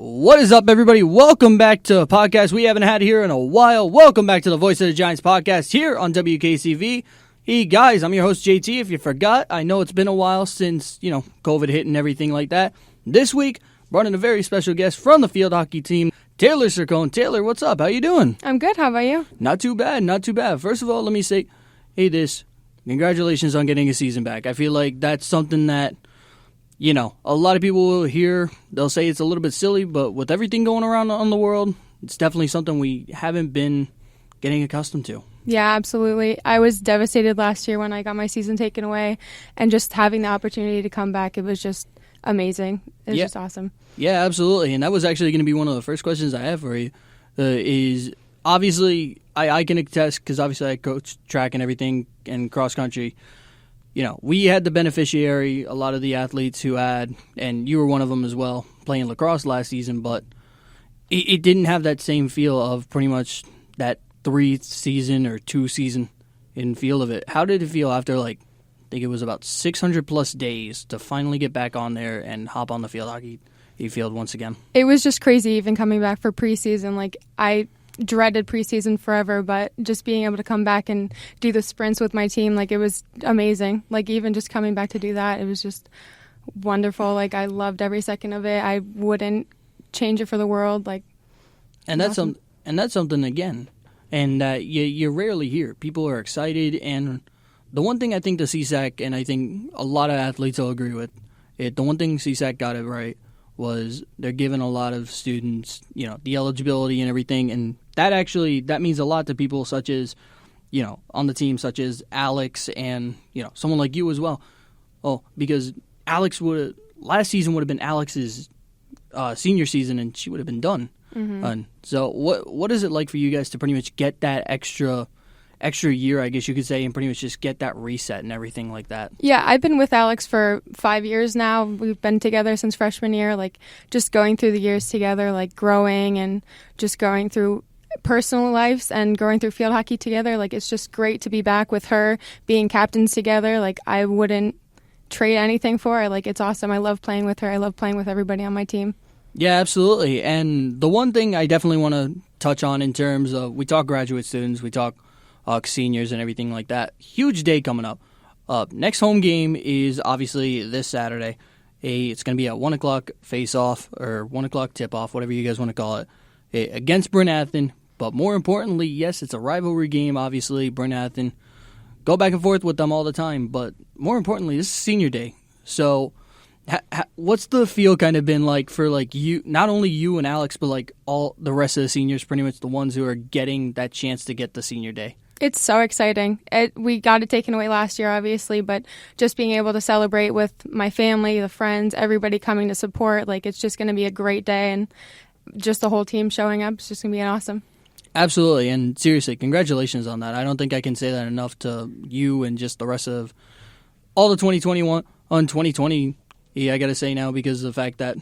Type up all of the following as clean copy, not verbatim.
What is up, everybody? Welcome back to a podcast we haven't had here in a while. Welcome back to the Voice of the Giants podcast here on WKCV. Hey, guys, I'm your host, JT. If you forgot, I know it's been a while since, COVID hit and everything like that. This week, brought in a very special guest from the field hockey team, Taylor Cercone. Taylor, what's up? How you doing? I'm good. How about you? Not too bad, not too bad. First of all, let me say, congratulations on getting a season back. I feel like that's something that, a lot of people will hear. They'll say it's a little bit silly, but with everything going around on the world, it's definitely something we haven't been getting accustomed to. Yeah, absolutely. I was devastated last year when I got my season taken away, and just having the opportunity to come back, it was just amazing. It was just awesome. Yeah, absolutely. And that was actually going to be one of the first questions I have for you. Is obviously, I can attest, because obviously I coach track and everything and cross country. We had the beneficiary, a lot of the athletes who had, and you were one of them as well, playing lacrosse last season, but it didn't have that same feel of pretty much that 3-season or 2-season in feel of it. How did it feel after, I think it was about 600-plus days to finally get back on there and hop on the field hockey field once again? It was just crazy even coming back for preseason. I dreaded preseason forever, but just being able to come back and do the sprints with my team, it was amazing. Even just coming back to do that, it was just wonderful. I loved every second of it. I wouldn't change it for the world. And that's something again, and you rarely hear. People are excited, and the one thing I think the CSAC, and I think a lot of athletes will agree with it, the one thing CSAC got it right was they're giving a lot of students, the eligibility and everything, and that means a lot to people such as, on the team, such as Alex and, someone like you as well. Oh, because last season would have been Alex's senior season, and she would have been done. Mm-hmm. So what is it like for you guys to pretty much get that extra year, I guess you could say, and pretty much just get that reset and everything like that? Yeah, I've been with Alex for 5 years now. We've been together since freshman year, just going through the years together, growing and just going through personal lives and going through field hockey together. It's just great to be back with her, being captains together. I wouldn't trade anything for her. It's awesome. I love playing with her. I love playing with everybody on my team. Yeah, absolutely. And the one thing I definitely want to touch on in terms of, we talk graduate students, we talk seniors and everything like that. Huge day coming up. Next home game is obviously this Saturday. It's going to be at 1 o'clock face-off or 1 o'clock tip-off, whatever you guys want to call it, against Bryn Athyn. But more importantly, yes, it's a rivalry game, obviously. Bryn Athyn, go back and forth with them all the time. But more importantly, this is senior day. So what's the feel kind of been like for you, not only you and Alex, but all the rest of the seniors, pretty much the ones who are getting that chance to get the senior day? It's so exciting. We got it taken away last year, obviously, but just being able to celebrate with my family, the friends, everybody coming to support, it's just going to be a great day, and just the whole team showing up, it's just going to be awesome. Absolutely, and seriously, congratulations on that. I don't think I can say that enough to you and just the rest of all the 2020, I got to say now, because of the fact that,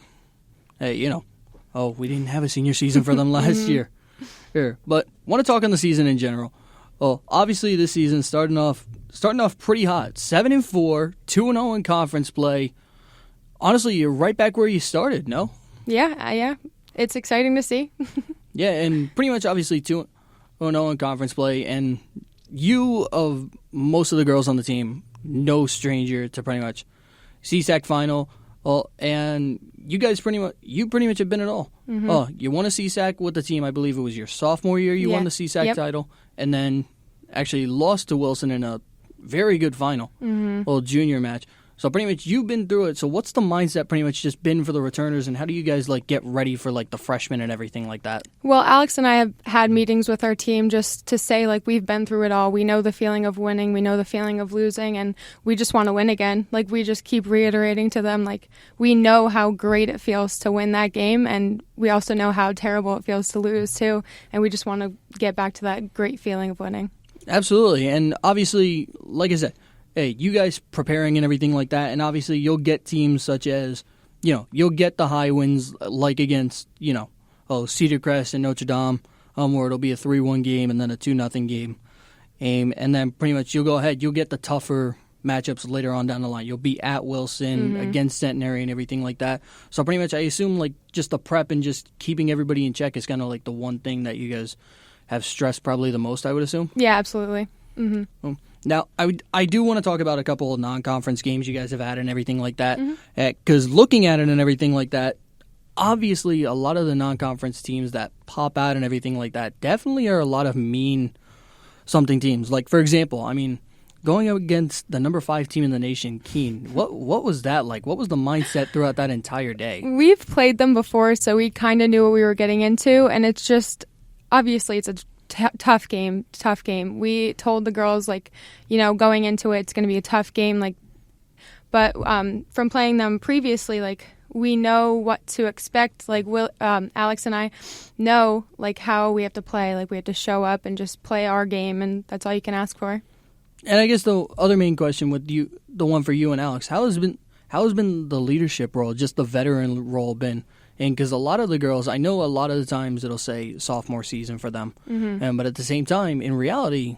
we didn't have a senior season for them last year. Here, but want to talk on the season in general. Well, obviously this season starting off pretty hot. 7-4, 2-0 in conference play. Honestly, you're right back where you started, no? Yeah. It's exciting to see. Yeah, and pretty much obviously 2-0 in conference play, and you, of most of the girls on the team, no stranger to pretty much CSAC final. Well, and you guys pretty much have been it all. Mm-hmm. You won a CSAC with the team. I believe it was your sophomore year. You won the CSAC title, and then actually lost to Wilson in a very good final, junior match. So pretty much you've been through it. So what's the mindset pretty much just been for the returners, and how do you guys get ready for the freshmen and everything like that? Well, Alex and I have had meetings with our team just to say we've been through it all. We know the feeling of winning. We know the feeling of losing, and we just want to win again. We just keep reiterating to them we know how great it feels to win that game, and we also know how terrible it feels to lose too. And we just want to get back to that great feeling of winning. Absolutely, and obviously, like I said, hey, you guys preparing and everything like that, and obviously you'll get teams such as, you'll get the high wins against, Cedar Crest and Notre Dame, where it'll be a 3-1 game and then a 2-0 game. And then pretty much you'll go ahead, you'll get the tougher matchups later on down the line. You'll be at Wilson, against Centenary and everything like that. So pretty much I assume like just the prep and just keeping everybody in check is kind of like the one thing that you guys have stressed probably the most, I would assume. Yeah, absolutely. Now, I do want to talk about a couple of non-conference games you guys have had and everything like that. Because looking at it and everything like that, obviously a lot of the non-conference teams that pop out and everything like that definitely are a lot of mean something teams. Like, for example, I mean, going up against the number 5 team in the nation, Keene, what was that like? What was the mindset throughout that entire day? We've played them before, so we kind of knew what we were getting into, and it's just, obviously it's a tough game. We told the girls, like, you know, going into it, it's going to be a tough game, like, but from playing them previously, like, we know what to expect. Like, Alex and I know, like, how we have to play. Like, we have to show up and just play our game, and that's all you can ask for. And I guess the other main question with you, the one for you and Alex, how has been the leadership role, just the veteran role been? And because a lot of the girls, I know a lot of the times it'll say sophomore season for them, but at the same time, in reality,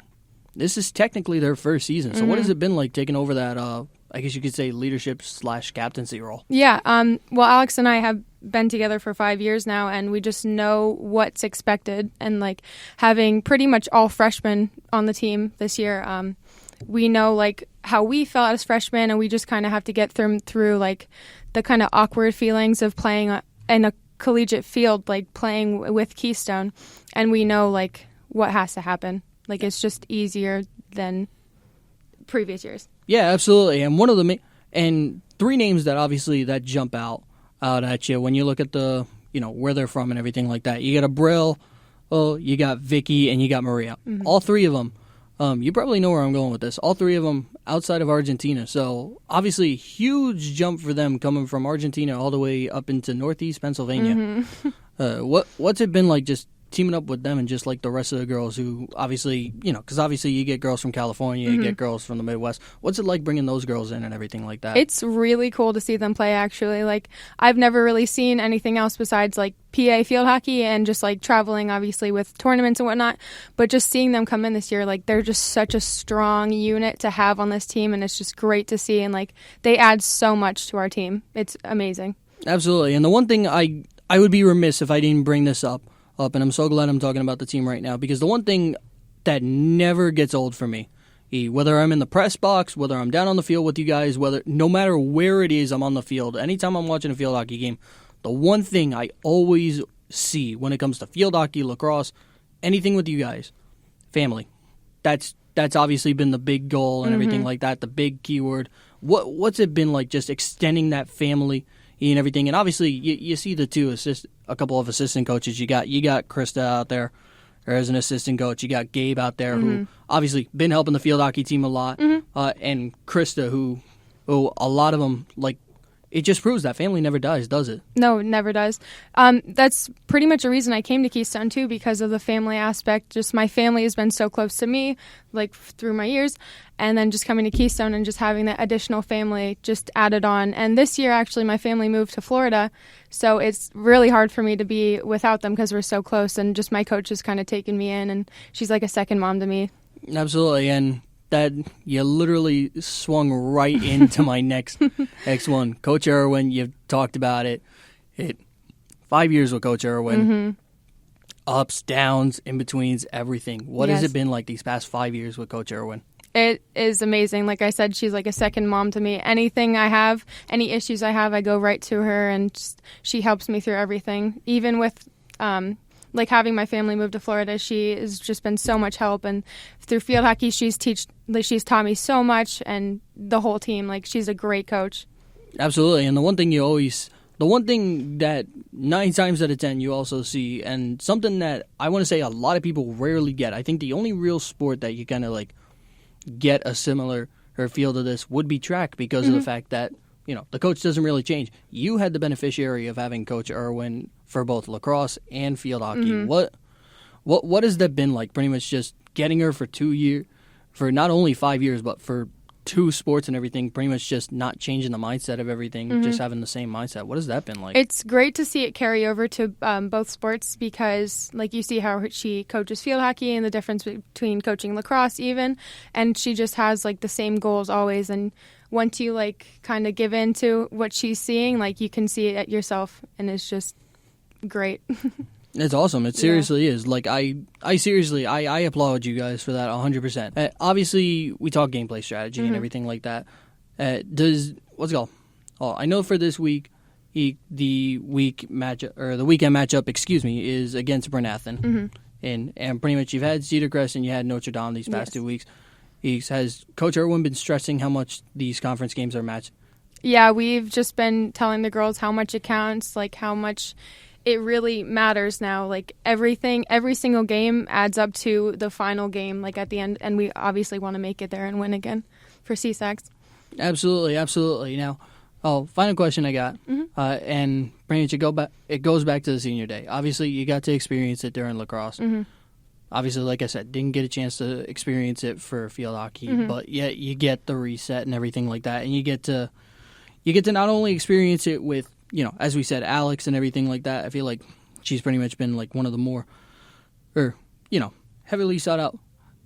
this is technically their first season. So what has it been like taking over that, I guess you could say, leadership/captaincy role? Yeah, well, Alex and I have been together for 5 years now, and we just know what's expected. And, like, having pretty much all freshmen on the team this year, we know, like, how we felt as freshmen, and we just kind of have to get through, like, the kind of awkward feelings of playing in a collegiate field, like playing with Keystone. And we know, like, what has to happen. Like, it's just easier than previous years. Yeah, absolutely. And one of the and 3 names that obviously that jump out at you when you look at the, you know, where they're from and everything like that. You got Abril, you got Vicky, and you got Maria. All 3 of them. You probably know where I'm going with this. All 3 of them outside of Argentina. So obviously, huge jump for them coming from Argentina all the way up into Northeast Pennsylvania. What's it been like just teaming up with them and just like the rest of the girls who obviously, you know, because obviously you get girls from California, you get girls from the Midwest. What's it like bringing those girls in and everything like that? It's really cool to see them play, actually. Like, I've never really seen anything else besides, like, PA field hockey and just, like, traveling, obviously, with tournaments and whatnot. But just seeing them come in this year, like, they're just such a strong unit to have on this team, and it's just great to see. And, like, they add so much to our team. It's amazing. Absolutely. And the one thing I would be remiss if I didn't bring this up, and I'm so glad I'm talking about the team right now, because the one thing that never gets old for me, whether I'm in the press box, whether I'm down on the field with you guys, no matter where it is I'm on the field, anytime I'm watching a field hockey game, the one thing I always see when it comes to field hockey, lacrosse, anything with you guys, family. That's obviously been the big goal and everything like that, the big keyword. What's it been like just extending that family and everything? And obviously you see a couple of assistant coaches. You got Krista out there as an assistant coach. You got Gabe out there who obviously been helping the field hockey team a lot, and Krista who a lot of them, like, it just proves that family never dies, does it? No, it never does. That's pretty much a reason I came to Keystone, too, because of the family aspect. Just my family has been so close to me, like, through my years, and then just coming to Keystone and just having that additional family just added on. And this year, actually, my family moved to Florida, so it's really hard for me to be without them because we're so close, and just my coach has kind of taken me in, and she's like a second mom to me. Absolutely, and that you literally swung right into my next one. Coach Irwin, you've talked about it. 5 years with Coach Irwin. Ups, downs, in-betweens, everything. What has it been like these past 5 years with Coach Irwin? It is amazing. Like I said, she's like a second mom to me. Anything I have, any issues I have, I go right to her, and she helps me through everything. Even with like having my family move to Florida, she has just been so much help, and through field hockey, she's taught me so much, and the whole team. Like, she's a great coach. Absolutely, and the one thing that 9 times out of 10 you also see, and something that I want to say a lot of people rarely get. I think the only real sport that you kind of like get a similar feel to this would be track, because of the fact that, you know, the coach doesn't really change. You had the beneficiary of having Coach Irwin for both lacrosse and field hockey. What has that been like? Pretty much just getting her for 2 years, for not only 5 years, but for two sports and everything, pretty much just not changing the mindset of everything, just having the same mindset. What has that been like? It's great to see it carry over to both sports because, like, you see how she coaches field hockey and the difference between coaching lacrosse even, and she just has, like, the same goals always. And once you, like, kind of give in to what she's seeing, like, you can see it yourself, and it's just great. It's awesome. It seriously is. Like, I seriously applaud you guys for that 100%. Obviously, we talk gameplay strategy and everything like that. What's it called? Oh, I know for this week, the weekend matchup, is against Bernathen. And pretty much you've had Cedar Crest and you had Notre Dame these past 2 weeks. Has Coach Irwin been stressing how much these conference games are matched? Yeah, we've just been telling the girls how much it counts, like how much it really matters now. Like every single game adds up to the final game, like at the end, and we obviously want to make it there and win again for CSACs. Absolutely. Now, final question I got, and pretty much it goes back to the senior day. Obviously, you got to experience it during lacrosse. Obviously, like I said, didn't get a chance to experience it for field hockey, but yet you get the reset and everything like that, and you get to not only experience it with, as we said, Alex and everything like that. I feel like she's pretty much been like one of the more, heavily sought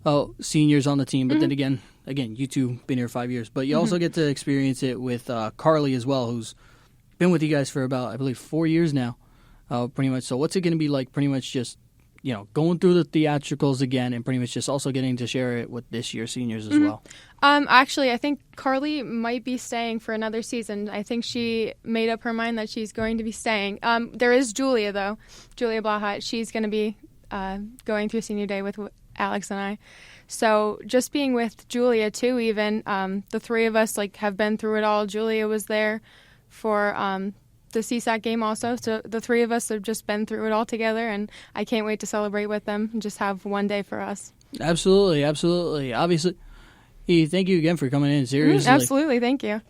out seniors on the team. But then again, you two been here 5 years. But you also get to experience it with Carly as well, who's been with you guys for about, I believe, 4 years now, pretty much. So what's it going to be like pretty much just, going through the theatricals again and pretty much just also getting to share it with this year's seniors as well? Actually, I think Carly might be staying for another season. I think she made up her mind that she's going to be staying. There is Julia, though. Julia Blahat. She's going to be going through senior day with Alex and I. So just being with Julia, too, even, the three of us have been through it all. Julia was there for the CSAC game also. So the three of us have just been through it all together, and I can't wait to celebrate with them and just have one day for us. Absolutely. Obviously, thank you again for coming in. Seriously. Absolutely. Thank you.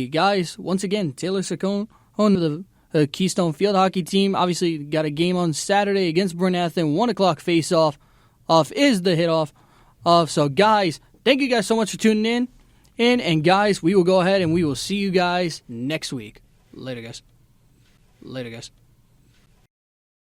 Guys, once again, Taylor Cercone on the Keystone field hockey team. Obviously, got a game on Saturday against Bernathen. 1 o'clock face-off is the hit-off. So, guys, thank you guys so much for tuning in. And, guys, we will go ahead and we will see you guys next week. Later, guys.